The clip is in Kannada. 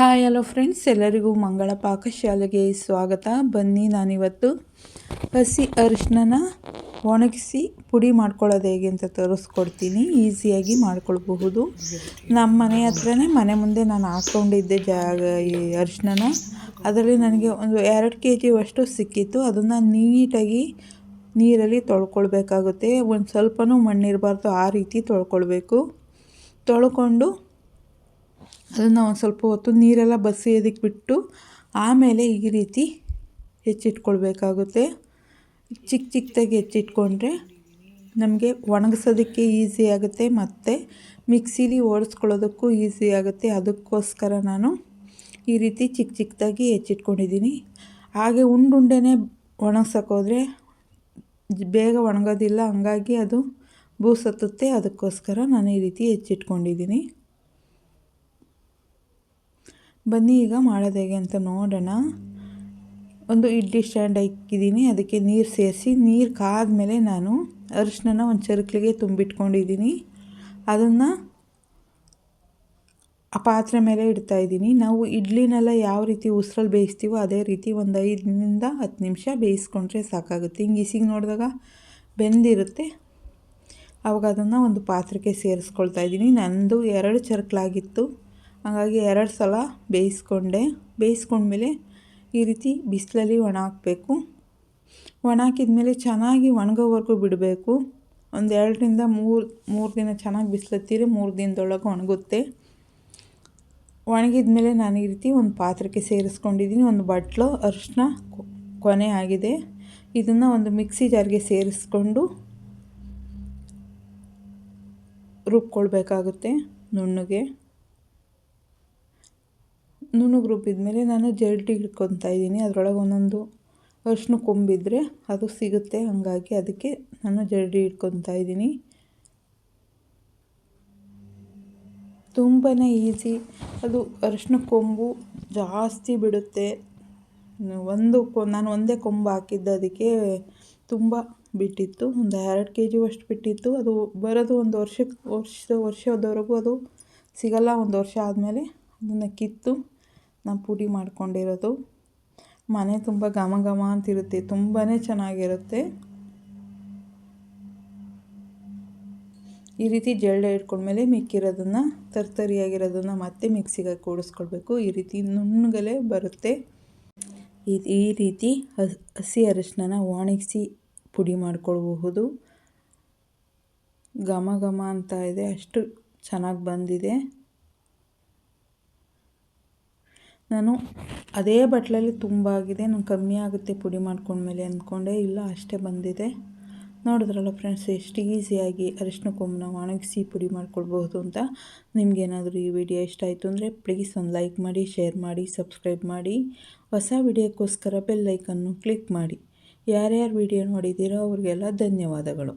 ಹಾಯ್ ಹಲೋ ಫ್ರೆಂಡ್ಸ್, ಎಲ್ಲರಿಗೂ ಮಂಗಳ ಪಾಕಶಾಲೆಗೆ ಸ್ವಾಗತ. ಬನ್ನಿ, ನಾನಿವತ್ತು ಹಸಿ ಅರಿಶಿನ ಒಣಗಿಸಿ ಪುಡಿ ಮಾಡ್ಕೊಳ್ಳೋದು ಹೇಗೆ ಅಂತ ತೋರಿಸ್ಕೊಡ್ತೀನಿ. ಈಸಿಯಾಗಿ ಮಾಡ್ಕೊಳ್ಬಹುದು. ನಮ್ಮ ಮನೆ ಹತ್ರನೇ ಮನೆ ಮುಂದೆ ನಾನು ಹಾಕ್ಕೊಂಡಿದ್ದೆ ಈ ಅರಿಶಿನ. ಅದರಲ್ಲಿ ನನಗೆ ಒಂದು 2 kg ಅಷ್ಟು ಸಿಕ್ಕಿತ್ತು. ಅದನ್ನು ನೀಟಾಗಿ ನೀರಲ್ಲಿ ತೊಳ್ಕೊಳ್ಬೇಕಾಗುತ್ತೆ. ಒಂದು ಸ್ವಲ್ಪನೂ ಮಣ್ಣಿರಬಾರ್ದು, ಆ ರೀತಿ ತೊಳ್ಕೊಳ್ಬೇಕು. ತೊಳ್ಕೊಂಡು ಅದನ್ನು ಒಂದು ಸ್ವಲ್ಪ ಹೊತ್ತು ನೀರೆಲ್ಲ ಬಸಿಯೋದಕ್ಕೆ ಬಿಟ್ಟು ಆಮೇಲೆ ಈ ರೀತಿ ಹೆಚ್ಚಿಟ್ಕೊಳ್ಬೇಕಾಗುತ್ತೆ. ಚಿಕ್ಕದಾಗಿ ಹೆಚ್ಚಿಟ್ಕೊಂಡ್ರೆ ನಮಗೆ ಒಣಗಿಸೋದಕ್ಕೆ ಈಸಿ ಆಗುತ್ತೆ ಮತ್ತು ಮಿಕ್ಸಿಲಿ ಓಡಿಸ್ಕೊಳ್ಳೋದಕ್ಕೂ ಈಸಿ ಆಗುತ್ತೆ. ಅದಕ್ಕೋಸ್ಕರ ನಾನು ಈ ರೀತಿ ಚಿಕ್ಕದಾಗಿ ಹೆಚ್ಚಿಟ್ಕೊಂಡಿದ್ದೀನಿ. ಹಾಗೆ ಉಂಡುಂಡೆನೇ ಒಣಗ್ಸೋಕ್ಕೋದ್ರೆ ಬೇಗ ಒಣಗೋದಿಲ್ಲ, ಹಂಗಾಗಿ ಅದು ಬೂಸತ್ತುತ್ತೆ. ಅದಕ್ಕೋಸ್ಕರ ನಾನು ಈ ರೀತಿ ಹೆಚ್ಚಿಟ್ಕೊಂಡಿದ್ದೀನಿ. ಬನ್ನಿ, ಈಗ ಮಾಡೋದು ಹೇಗೆ ಅಂತ ನೋಡೋಣ. ಒಂದು ಇಡ್ಲಿ ಸ್ಟ್ಯಾಂಡ್ ಇಕ್ಕಿದ್ದೀನಿ. ಅದಕ್ಕೆ ನೀರು ಸೇರಿಸಿ, ನೀರು ಕಾದ್ಮೇಲೆ ನಾನು ಅರಿಶಿನ ಒಂದು ಚರುಕ್ಲಿಗೆ ತುಂಬಿಟ್ಕೊಂಡಿದ್ದೀನಿ. ಅದನ್ನು ಆ ಪಾತ್ರೆ ಮೇಲೆ ಇಡ್ತಾಯಿದ್ದೀನಿ. ನಾವು ಇಡ್ಲಿನೆಲ್ಲ ಯಾವ ರೀತಿ ಉಸ್ರಲ್ಲಿ ಬೇಯಿಸ್ತೀವೋ ಅದೇ ರೀತಿ ಒಂದು 5 to 10 ನಿಮಿಷ ಬೇಯಿಸ್ಕೊಂಡ್ರೆ ಸಾಕಾಗುತ್ತೆ. ಹಿಂಗೆ ಇಸಿಗೆ ನೋಡಿದಾಗ ಬೆಂದಿರುತ್ತೆ. ಆವಾಗ ಅದನ್ನು ಒಂದು ಪಾತ್ರೆಗೆ ಸೇರಿಸ್ಕೊಳ್ತಾ ಇದ್ದೀನಿ. ನಂದು 2 ಚರುಕ್ಲಾಗಿತ್ತು, ಹಾಗಾಗಿ 2 ಸಲ ಬೇಯಿಸ್ಕೊಂಡ್ಮೇಲೆ ಈ ರೀತಿ ಬಿಸಿಲಲ್ಲಿ ಒಣ ಹಾಕಬೇಕು. ಒಣ ಹಾಕಿದ್ಮೇಲೆ ಚೆನ್ನಾಗಿ ಒಣಗೋವರೆಗೂ ಬಿಡಬೇಕು. ಒಂದು 2 to 3 ದಿನ ಚೆನ್ನಾಗಿ ಬಿಸಿಲತ್ತಿದ್ರೆ 3 ದಿನದೊಳಗೆ ಒಣಗುತ್ತೆ. ಒಣಗಿದ್ಮೇಲೆ ನಾನು ಈ ರೀತಿ ಒಂದು ಪಾತ್ರಕ್ಕೆ ಸೇರಿಸ್ಕೊಂಡಿದ್ದೀನಿ. ಒಂದು ಬಟ್ಲು ಅರಿಶಿನ ಕೊನೆ ಆಗಿದೆ. ಇದನ್ನು ಒಂದು ಮಿಕ್ಸಿ ಜಾರ್ಗೆ ಸೇರಿಸ್ಕೊಂಡು ರುಬ್ಕೊಳ್ಬೇಕಾಗುತ್ತೆ. ನುಣ್ಣಗೆ ರುಬ್ಬಿದ್ಮೇಲೆ ನಾನು ಜರಡಿ ಹಿಡ್ಕೊತಾ ಇದ್ದೀನಿ. ಅದರೊಳಗೆ ಒಂದೊಂದು ಅರಿಶಿನ ಕೊಂಬಿದ್ರೆ ಅದು ಸಿಗುತ್ತೆ, ಹಾಗಾಗಿ ಅದಕ್ಕೆ ನಾನು ಜರಡಿ ಹಿಡ್ಕೊತಾ ಇದ್ದೀನಿ. ತುಂಬಾ ಈಸಿ. ಅದು ಅರಿಶಿನ ಕೊಂಬು ಜಾಸ್ತಿ ಬಿಡುತ್ತೆ. ನಾನು ಒಂದೇ ಕೊಂಬು ಹಾಕಿದ್ದು, ಅದಕ್ಕೆ ತುಂಬ ಬಿಟ್ಟಿತ್ತು. ಒಂದು 2 kg ಅಷ್ಟು ಬಿಟ್ಟಿತ್ತು. ಅದು ಬರೋದು ಒಂದು ವರ್ಷದವರೆಗೂ ಅದು ಸಿಗಲ್ಲ. ಒಂದು ವರ್ಷ ಆದಮೇಲೆ ಅದನ್ನು ಕಿತ್ತು ನಾನು ಪುಡಿ ಮಾಡ್ಕೊಂಡಿರೋದು. ಮನೆ ತುಂಬ ಘಮ ಘಮ ಅಂತಿರುತ್ತೆ, ತುಂಬಾ ಚೆನ್ನಾಗಿರುತ್ತೆ. ಈ ರೀತಿ ಜರಡಿ ಇಟ್ಕೊಂಡ್ಮೇಲೆ ಮಿಕ್ಕಿರೋದನ್ನು ತರಿಯಾಗಿರೋದನ್ನು ಮತ್ತೆ ಮಿಕ್ಸಿಗೆ ಕೂಡಿಸ್ಕೊಳ್ಬೇಕು. ಈ ರೀತಿ ನುಣ್ಣಗಲೇ ಬರುತ್ತೆ. ಈ ರೀತಿ ಹಸಿ ಅರಿಶಿನ ಒಣಗಿಸಿ ಪುಡಿ ಮಾಡ್ಕೊಳ್ಬಹುದು. ಘಮ ಘಮ ಅಂತ ಇದೆ, ಅಷ್ಟು ಚೆನ್ನಾಗಿ ಬಂದಿದೆ. ನಾನು ಅದೇ ಬಟ್ಲಲ್ಲಿ ತುಂಬ ಆಗಿದೆ, ನಾನು ಕಮ್ಮಿ ಆಗುತ್ತೆ ಪುಡಿ ಮಾಡ್ಕೊಂಡ್ಮೇಲೆ ಅಂದ್ಕೊಂಡೆ. ಇಲ್ಲ, ಅಷ್ಟೇ ಬಂದಿದೆ. ನೋಡಿದ್ರಲ್ಲ ಫ್ರೆಂಡ್ಸ್, ಎಷ್ಟು ಈಸಿಯಾಗಿ ಅರಿಶಿನ ಕೊಂಬನ್ನ ಒಣಗಿಸಿ ಪುಡಿ ಮಾಡ್ಕೊಳ್ಬಹುದು ಅಂತ. ನಿಮಗೇನಾದರೂ ಈ ವಿಡಿಯೋ ಇಷ್ಟ ಆಯಿತು ಅಂದರೆ ಪ್ಲೀಸ್ ಒಂದು ಲೈಕ್ ಮಾಡಿ, ಶೇರ್ ಮಾಡಿ, ಸಬ್ಸ್ಕ್ರೈಬ್ ಮಾಡಿ. ಹೊಸ ವಿಡಿಯೋಕ್ಕೋಸ್ಕರ ಬೆಲ್ ಐಕನ್ನು ಕ್ಲಿಕ್ ಮಾಡಿ. ಯಾರ್ಯಾರು ವಿಡಿಯೋ ನೋಡಿದ್ದೀರೋ ಅವ್ರಿಗೆಲ್ಲ ಧನ್ಯವಾದಗಳು.